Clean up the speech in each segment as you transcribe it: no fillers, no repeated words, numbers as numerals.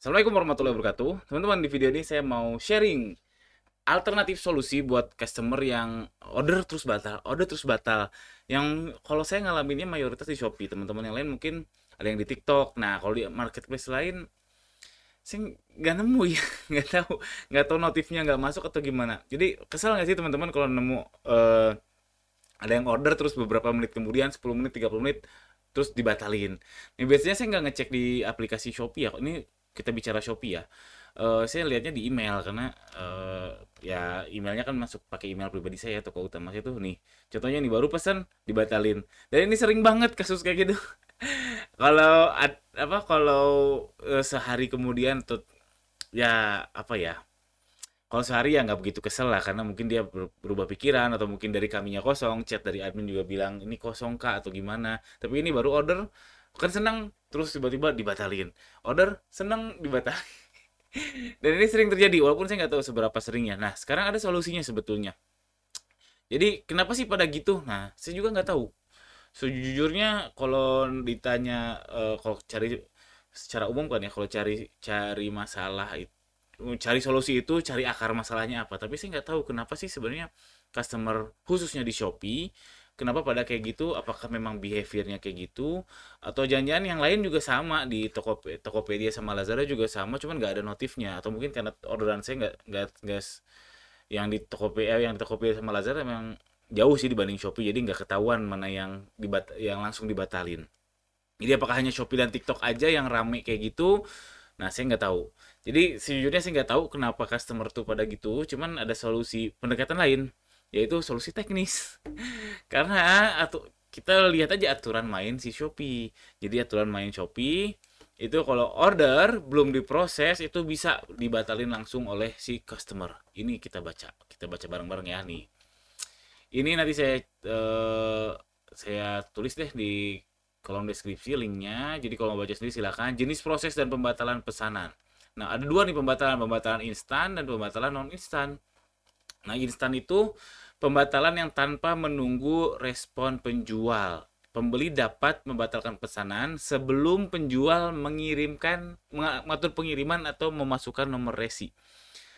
Assalamualaikum warahmatullahi wabarakatuh. Teman-teman, di video ini saya mau sharing alternatif solusi buat customer yang order terus batal. Yang kalau saya ngalaminnya mayoritas di Shopee, teman-teman yang lain mungkin ada yang di TikTok. Nah, kalau di marketplace lain saya nggak nemu ya, nggak tahu notifnya nggak masuk atau gimana. Jadi kesel nggak sih teman-teman kalau nemu ada yang order terus beberapa menit kemudian 10 menit 30 menit terus dibatalin. Nah, biasanya saya nggak ngecek di aplikasi Shopee ya. Ini kita bicara Shopee ya. Saya lihatnya di email karena ya emailnya kan masuk pakai email pribadi saya toko utama saya tuh nih. Contohnya nih baru pesan dibatalin. Dan ini sering banget kasus kayak gitu. Kalau sehari kemudian tuh ya apa ya, kalau sehari ya nggak begitu kesel lah karena mungkin dia berubah pikiran atau mungkin dari kaminya kosong, chat dari admin juga bilang ini kosong kak atau gimana. Tapi ini baru order kan senang terus tiba-tiba dibatalin. Order senang dibatalin. Dan ini sering terjadi walaupun saya nggak tahu seberapa seringnya. Nah, sekarang ada solusinya sebetulnya. Jadi kenapa sih pada gitu? Nah, saya juga nggak tahu. Sejujurnya kalau ditanya kalau cari secara umum kan ya kalau cari cari masalah itu cari solusi itu cari akar masalahnya apa tapi sih nggak tahu kenapa sih sebenarnya customer khususnya di Shopee kenapa pada kayak gitu apakah memang behaviornya kayak gitu atau jangan-jangan yang lain juga sama di Tokopedia sama Lazada juga sama cuman nggak ada notifnya atau mungkin karena orderan saya nggak yang di Tokopedia sama Lazada memang jauh sih dibanding Shopee jadi nggak ketahuan mana yang langsung dibatalin. Jadi apakah hanya Shopee dan TikTok aja yang rame kayak gitu? Nah, saya nggak tahu. Jadi sejujurnya saya nggak tahu kenapa customer tuh pada gitu. Cuman ada solusi pendekatan lain, yaitu solusi teknis. Karena kita lihat aja aturan main si Shopee. Jadi aturan main Shopee itu kalau order belum diproses itu bisa dibatalin langsung oleh si customer. Ini kita baca bareng-bareng ya nih. Ini nanti saya tulis deh di kolom deskripsi linknya. Jadi kalau mau baca sendiri silakan. Jenis proses dan pembatalan pesanan. Nah, ada dua nih pembatalan, pembatalan instan dan pembatalan non instan. Nah, instan itu pembatalan yang tanpa menunggu respon penjual. Pembeli dapat membatalkan pesanan sebelum penjual mengatur pengiriman atau memasukkan nomor resi.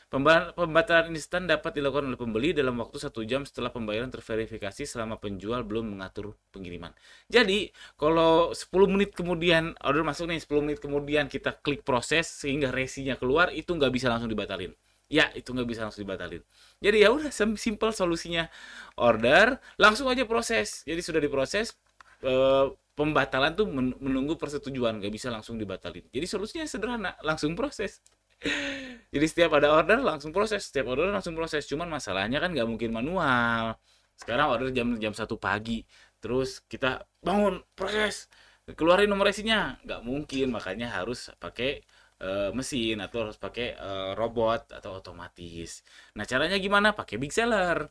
Pembatalan instan dapat dilakukan oleh pembeli dalam waktu 1 jam setelah pembayaran terverifikasi selama penjual belum mengatur pengiriman. Jadi, kalau 10 menit kemudian order masuk nih, 10 menit kemudian kita klik proses sehingga resinya keluar, itu nggak bisa langsung dibatalin. Ya, itu nggak bisa langsung dibatalin. Jadi ya udah, simple solusinya. Order, langsung aja proses. Jadi sudah diproses, pembatalan tuh menunggu persetujuan, nggak bisa langsung dibatalin. Jadi solusinya sederhana, langsung proses. Jadi setiap order langsung proses. Cuman masalahnya kan nggak mungkin manual. Sekarang order jam jam 1 pagi, terus kita bangun proses, keluarin nomor resinya, nggak mungkin. Makanya harus pakai mesin atau harus pakai robot atau otomatis. Nah caranya gimana? Pakai Big Seller.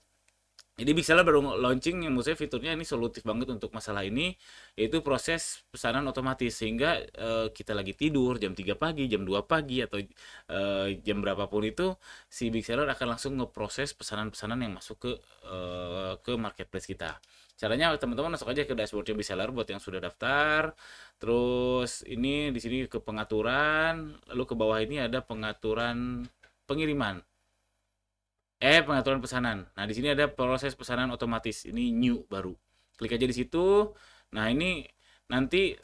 Jadi Big Seller baru launching yang menurut saya fiturnya ini solutif banget untuk masalah ini yaitu proses pesanan otomatis sehingga kita lagi tidur jam 3 pagi, jam 2 pagi atau jam berapapun itu si Big Seller akan langsung ngeproses pesanan-pesanan yang masuk ke marketplace kita. Caranya teman-teman masuk aja ke dashboardnya Big Seller buat yang sudah daftar. Terus ini di sini ke pengaturan, lalu ke bawah ini ada pengaturan pengiriman. Pengaturan pesanan. Nah, di sini ada proses pesanan otomatis. Ini new baru. Klik aja di situ. Nah, ini nanti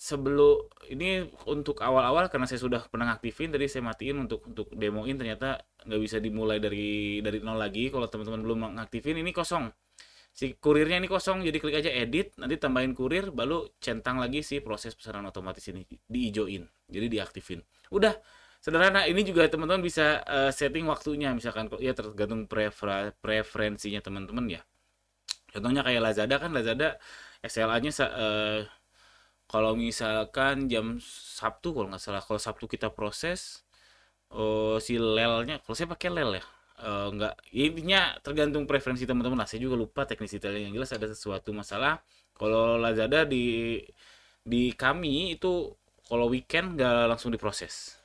ini untuk awal-awal karena saya sudah pernah aktifin tadi saya matiin untuk demoin ternyata nggak bisa dimulai dari nol lagi kalau teman-teman belum mengaktifin ini kosong si kurirnya ini kosong jadi klik aja edit nanti tambahin kurir baru centang lagi si proses pesanan otomatis ini diijoin jadi diaktifin udah sederhana ini juga teman-teman bisa setting waktunya misalkan ya tergantung preferensinya teman-teman ya contohnya kayak Lazada kan Lazada SLA-nya kalau misalkan jam Sabtu kalau nggak salah kalau Sabtu kita proses si lelnya kalau saya pakai lel ya nggak ya intinya tergantung preferensi teman-teman lah saya juga lupa teknis detailnya yang jelas ada sesuatu masalah kalau Lazada di kami itu kalau weekend nggak langsung diprosesnya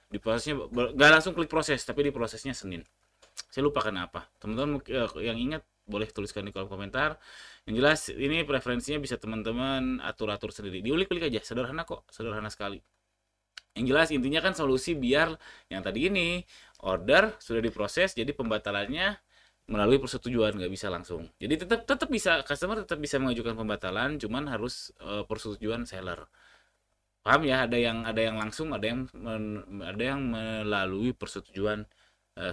nggak langsung klik proses tapi diprosesnya Senin saya lupa kenapa teman-teman yang ingat boleh tuliskan di kolom komentar yang jelas ini preferensinya bisa teman-teman atur-atur sendiri diulik-ulik aja sederhana kok sederhana sekali Yang jelas intinya kan solusi biar yang tadi ini order sudah diproses, jadi pembatalannya melalui persetujuan, nggak bisa langsung. Jadi tetap tetap bisa, customer tetap bisa mengajukan pembatalan, cuman harus persetujuan seller. Paham ya? Ada yang langsung, ada yang melalui persetujuan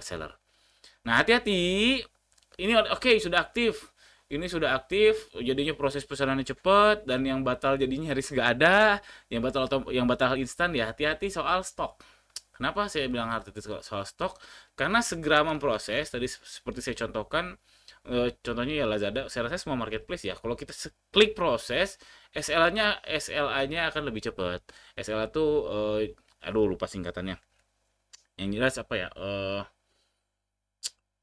seller. Nah, hati-hati. Ini oke, sudah aktif. Ini sudah aktif, jadinya proses pesanannya cepat dan yang batal jadinya nyaris nggak ada. Yang batal instan ya hati-hati soal stok. Kenapa saya bilang hati-hati soal stok? Karena segera memproses tadi seperti saya contohkan, contohnya ya Lazada, saya rasa semua marketplace ya. Kalau kita klik proses, SLA-nya akan lebih cepat. SLA tuh aduh lupa singkatannya. Yang jelas apa ya?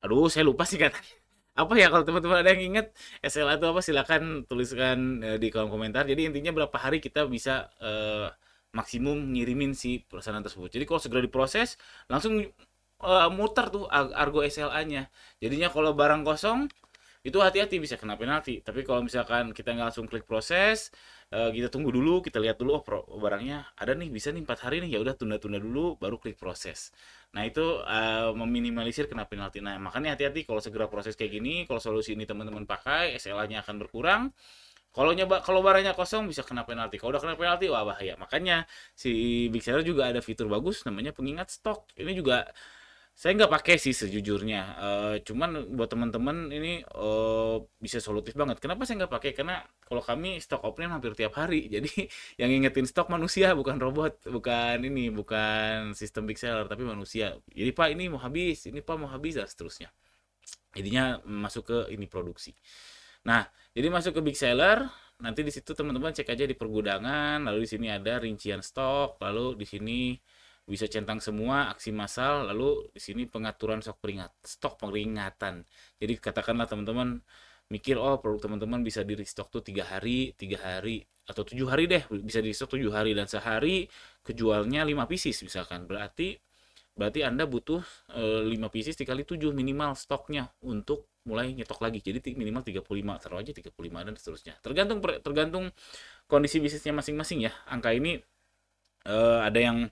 Aduh, saya lupa singkatannya. Apa ya, kalau teman-teman ada yang ingat SLA itu apa, silakan tuliskan di kolom komentar. Jadi intinya berapa hari kita bisa maksimum ngirimin si pesanan tersebut. Jadi kalau segera diproses langsung muter tuh argo SLA-nya. Jadinya kalau barang kosong itu hati-hati bisa kena penalti. Tapi kalau misalkan kita nggak langsung klik proses, kita tunggu dulu, kita lihat dulu, oh barangnya ada nih, bisa nih 4 hari nih, ya udah tunda-tunda dulu, baru klik proses. Nah itu meminimalisir kena penalti. Nah makanya hati-hati kalau segera proses kayak gini, kalau solusi ini teman-teman pakai, SLA-nya akan berkurang. Kalau barangnya kosong bisa kena penalti. Kalau udah kena penalti, wah bahaya. Makanya si Big Seller juga ada fitur bagus namanya pengingat stok. Ini juga saya nggak pakai sih sejujurnya. Cuman buat teman-teman ini bisa solutif banget. Kenapa saya nggak pakai? Karena kalau kami stok opening hampir tiap hari. Jadi yang ngingetin stok manusia, bukan robot, bukan sistem big seller, tapi manusia. Jadi Pak ini mau habis, ini Pak mau habis dan seterusnya. Jadinya masuk ke ini produksi. Nah, jadi masuk ke big seller. Nanti di situ teman-teman cek aja di pergudangan, lalu di sini ada rincian stok, lalu di sini bisa centang semua aksi massal, lalu di sini pengaturan stok peringatan. Jadi katakanlah teman-teman mikir, oh produk teman-teman bisa di restock tuh 3 hari atau 7 hari deh, bisa di restock 7 hari dan sehari kejualnya 5 pieces misalkan. Berarti Anda butuh 5 pieces dikali 7 minimal stoknya untuk mulai nyetok lagi. Jadi minimal 35, taruh aja 35 dan seterusnya. Tergantung kondisi bisnisnya masing-masing ya. Angka ini ada yang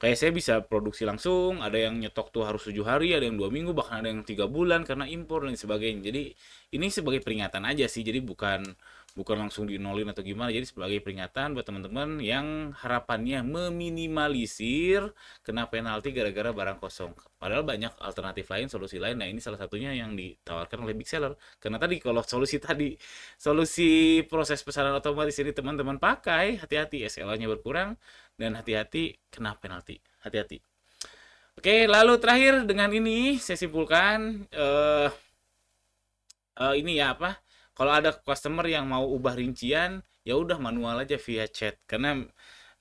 kayak saya bisa produksi langsung, ada yang nyetok tuh harus 7 hari, ada yang 2 minggu, bahkan ada yang 3 bulan karena impor dan sebagainya. Jadi ini sebagai peringatan aja sih, jadi bukan bukan langsung dinolin atau gimana. Jadi sebagai peringatan buat teman-teman yang harapannya meminimalisir kena penalti gara-gara barang kosong. Padahal banyak alternatif lain, solusi lain. Nah ini salah satunya yang ditawarkan oleh Big Seller. Karena tadi kalau solusi proses pesanan otomatis ini teman-teman pakai, hati-hati SLA-nya berkurang dan hati-hati kena penalti. Hati-hati. Oke, lalu terakhir dengan ini saya simpulkan ini ya apa? Kalau ada customer yang mau ubah rincian, ya udah manual aja via chat. Karena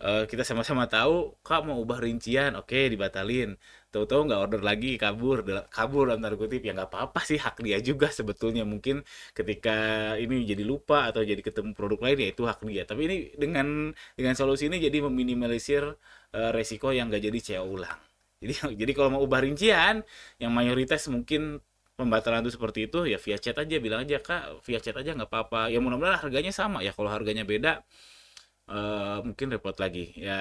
kita sama-sama tahu, Kak mau ubah rincian, oke dibatalin. Tahu-tahu nggak order lagi, kabur dalam tanda kutip, ya nggak apa-apa sih, hak dia juga sebetulnya. Mungkin ketika ini jadi lupa atau jadi ketemu produk lain ya itu hak dia. Tapi ini dengan solusi ini jadi meminimalisir resiko yang nggak jadi CO ulang. Jadi jadi kalau mau ubah rincian, yang mayoritas mungkin pembatalan itu seperti itu ya via chat aja, bilang aja Kak via chat aja nggak apa-apa, ya mudah-mudahan harganya sama ya. Kalau harganya beda mungkin repot lagi ya.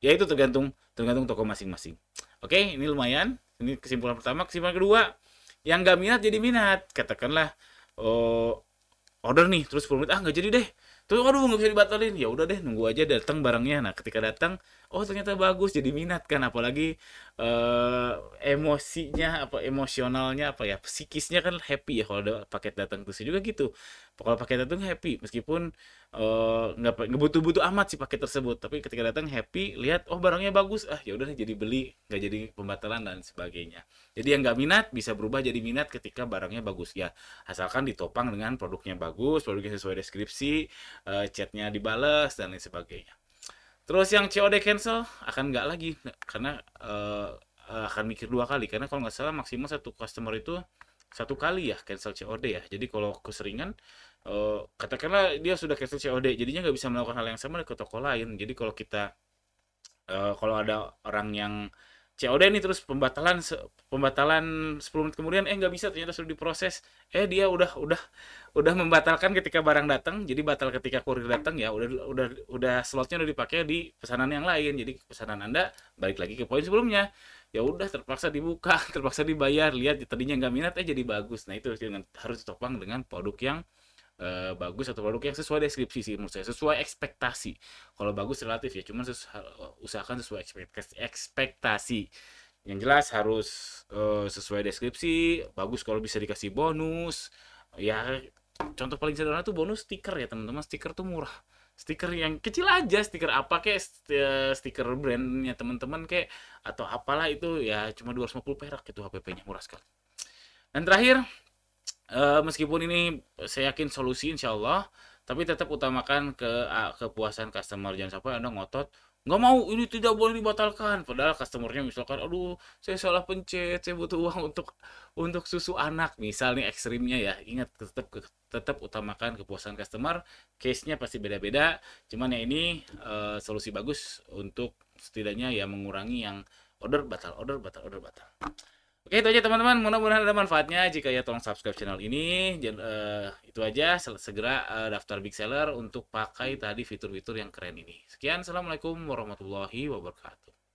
Ya itu tergantung tergantung toko masing-masing. Oke, ini lumayan. Ini kesimpulan pertama. Kesimpulan kedua, yang nggak minat jadi minat. Katakanlah oh, order nih terus 10 menit ah nggak jadi deh, terus aduh nggak bisa dibatalin, ya udah deh nunggu aja datang barangnya. Nah ketika datang, oh ternyata bagus, jadi minat kan. Apalagi eh, emosinya apa, emosionalnya apa ya, psikisnya kan happy ya kalau ada paket datang. Terus juga gitu, kalau paket datang happy meskipun nggak butuh-butuh amat sih paket tersebut, tapi ketika datang happy lihat oh barangnya bagus, ah ya udah jadi beli, nggak jadi pembatalan dan sebagainya. Jadi yang nggak minat bisa berubah jadi minat ketika barangnya bagus ya, asalkan ditopang dengan produknya bagus, produknya sesuai deskripsi, chatnya dibales dan lain sebagainya. Terus yang COD cancel akan nggak lagi, karena akan mikir 2 kali, karena kalau nggak salah maksimal satu customer itu 1 kali ya cancel COD ya. Jadi kalau keseringan katakanlah dia sudah cancel COD, jadinya nggak bisa melakukan hal yang sama ke toko lain. Jadi kalau kita kalau ada orang yang COD nih, terus pembatalan 10 menit kemudian nggak bisa, ternyata sudah diproses, dia udah membatalkan ketika barang datang, jadi batal ketika kurir datang, ya udah slotnya udah dipakai di pesanan yang lain, jadi pesanan Anda balik lagi ke poin sebelumnya. Ya udah, terpaksa dibuka, terpaksa dibayar, lihat tadinya nggak minat jadi bagus. Nah itu harus ditopang dengan produk yang bagus, atau produk yang sesuai deskripsi sih menurut saya, sesuai ekspektasi. Kalau bagus relatif ya, cuman usahakan sesuai ekspektasi. Yang jelas harus sesuai deskripsi, bagus kalau bisa dikasih bonus. Ya, contoh paling sederhana tuh bonus stiker ya teman-teman. Stiker tuh murah. Stiker yang kecil aja, stiker apa kayak stiker brandnya teman-teman kayak, atau apalah itu ya, cuma 250 perak itu, HPP-nya murah sekali. Dan terakhir, meskipun ini saya yakin solusi insya Allah, tapi tetap utamakan kepuasan customer. Jangan sampai Anda ngotot, nggak mau, ini tidak boleh dibatalkan. Padahal customernya misalkan, aduh, saya salah pencet, saya butuh uang untuk susu anak. Misal nih ekstrimnya ya, ingat tetap utamakan kepuasan customer. Case-nya pasti beda-beda. Cuman ya ini solusi bagus untuk setidaknya ya mengurangi yang order batal, order batal, order batal. Oke, itu aja teman-teman. Mudah-mudahan ada manfaatnya. Jika ya, tolong subscribe channel ini. Itu aja. Segera daftar Big Seller untuk pakai tadi fitur-fitur yang keren ini. Sekian, assalamualaikum warahmatullahi wabarakatuh.